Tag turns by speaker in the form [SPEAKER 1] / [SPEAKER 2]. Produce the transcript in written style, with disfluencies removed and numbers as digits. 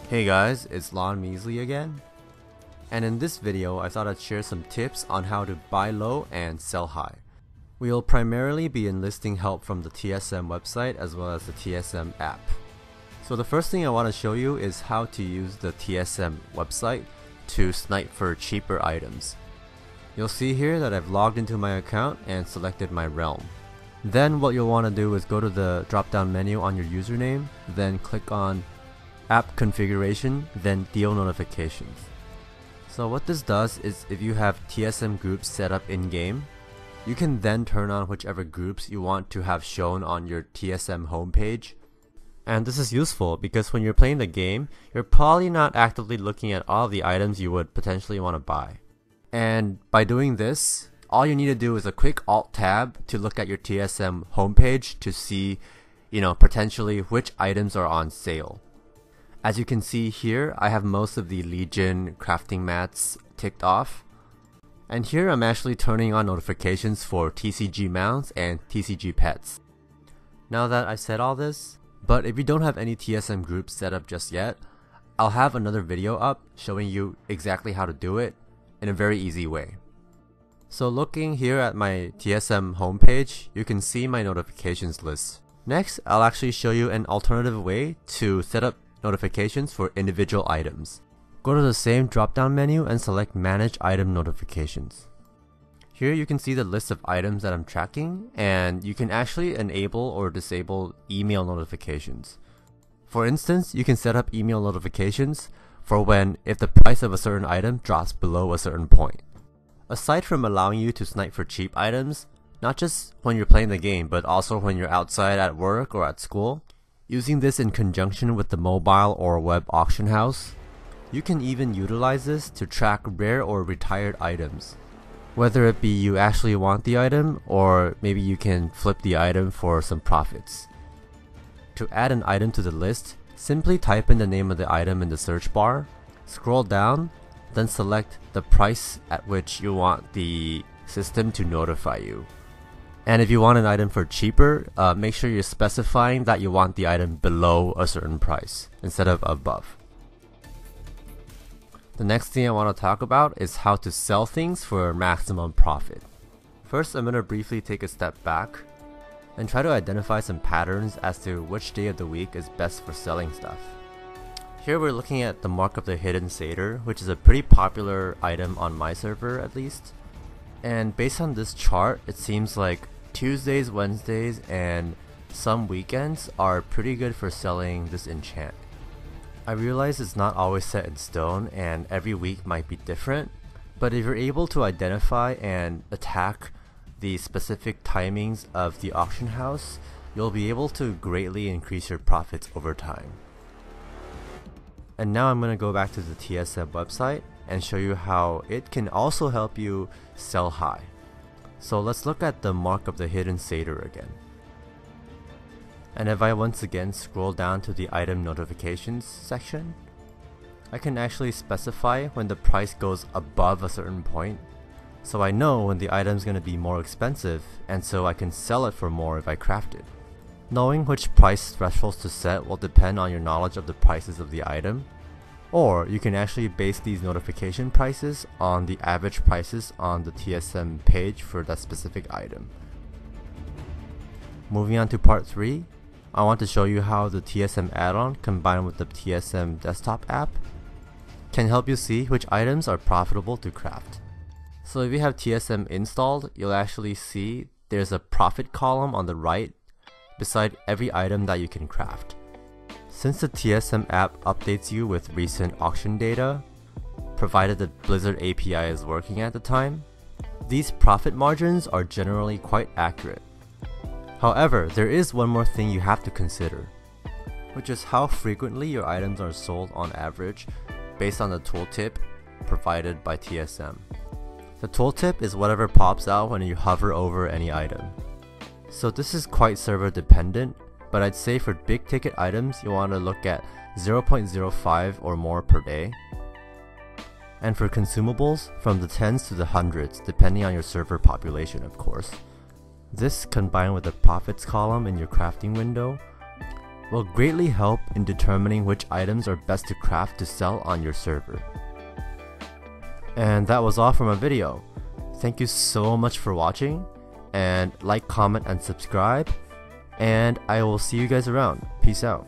[SPEAKER 1] Hey guys, it's Lon Measley again, and in this video I thought I'd share some tips on how to buy low and sell high. We'll primarily be enlisting help from the TSM website as well as the TSM app. So the first thing I want to show you is how to use the TSM website to snipe for cheaper items. You'll see here that I've logged into my account and selected my realm. Then what you'll want to do is go to the drop down menu on your username, then click on app configuration, then deal notifications. So what this does is if you have TSM groups set up in game, you can then turn on whichever groups you want to have shown on your TSM homepage. And this is useful because when you're playing the game, you're probably not actively looking at all the items you would potentially want to buy. And by doing this, all you need to do is a quick alt tab to look at your TSM homepage to see, potentially which items are on sale. As you can see here, I have most of the Legion crafting mats ticked off. And here I'm actually turning on notifications for TCG mounts and TCG pets. Now that I've said all this, but if you don't have any TSM groups set up just yet, I'll have another video up showing you exactly how to do it in a very easy way. So looking here at my TSM homepage, you can see my notifications list. Next, I'll actually show you an alternative way to set up notifications for individual items. Go to the same drop down menu and select Manage Item Notifications. Here you can see the list of items that I'm tracking, and you can actually enable or disable email notifications. For instance, you can set up email notifications for if the price of a certain item drops below a certain point. Aside from allowing you to snipe for cheap items, not just when you're playing the game, but also when you're outside at work or at school, using this in conjunction with the mobile or web auction house, you can even utilize this to track rare or retired items. Whether it be you actually want the item, or maybe you can flip the item for some profits. To add an item to the list, simply type in the name of the item in the search bar, scroll down, then select the price at which you want the system to notify you. And if you want an item for cheaper, make sure you're specifying that you want the item below a certain price instead of above. The next thing I want to talk about is how to sell things for maximum profit. First, I'm going to briefly take a step back and try to identify some patterns as to which day of the week is best for selling stuff. Here we're looking at the Mark of the Hidden Satyr, which is a pretty popular item on my server at least. And based on this chart, it seems like Tuesdays, Wednesdays, and some weekends are pretty good for selling this enchant. I realize it's not always set in stone and every week might be different, but if you're able to identify and attack the specific timings of the auction house, you'll be able to greatly increase your profits over time. And now I'm going to go back to the TSM website and show you how it can also help you sell high. So let's look at the Mark of the Hidden Satyr again. And if I once again scroll down to the item notifications section, I can actually specify when the price goes above a certain point. So I know when the item is going to be more expensive, and so I can sell it for more if I craft it. Knowing which price thresholds to set will depend on your knowledge of the prices of the item. Or you can actually base these notification prices on the average prices on the TSM page for that specific item. Moving on to part 3, I want to show you how the TSM add-on combined with the TSM desktop app can help you see which items are profitable to craft. So if you have TSM installed, you'll actually see there's a profit column on the right beside every item that you can craft. Since the TSM app updates you with recent auction data, provided the Blizzard API is working at the time, these profit margins are generally quite accurate. However, there is one more thing you have to consider, which is how frequently your items are sold on average based on the tooltip provided by TSM. The tooltip is whatever pops out when you hover over any item. So this is quite server dependent, but I'd say for big ticket items you want to look at 0.05 or more per day. And for consumables, from the tens to the hundreds, depending on your server population of course. This combined with the profits column in your crafting window will greatly help in determining which items are best to craft to sell on your server. And that was all from my video. Thank you so much for watching, and like, comment, and subscribe, and I will see you guys around. Peace out.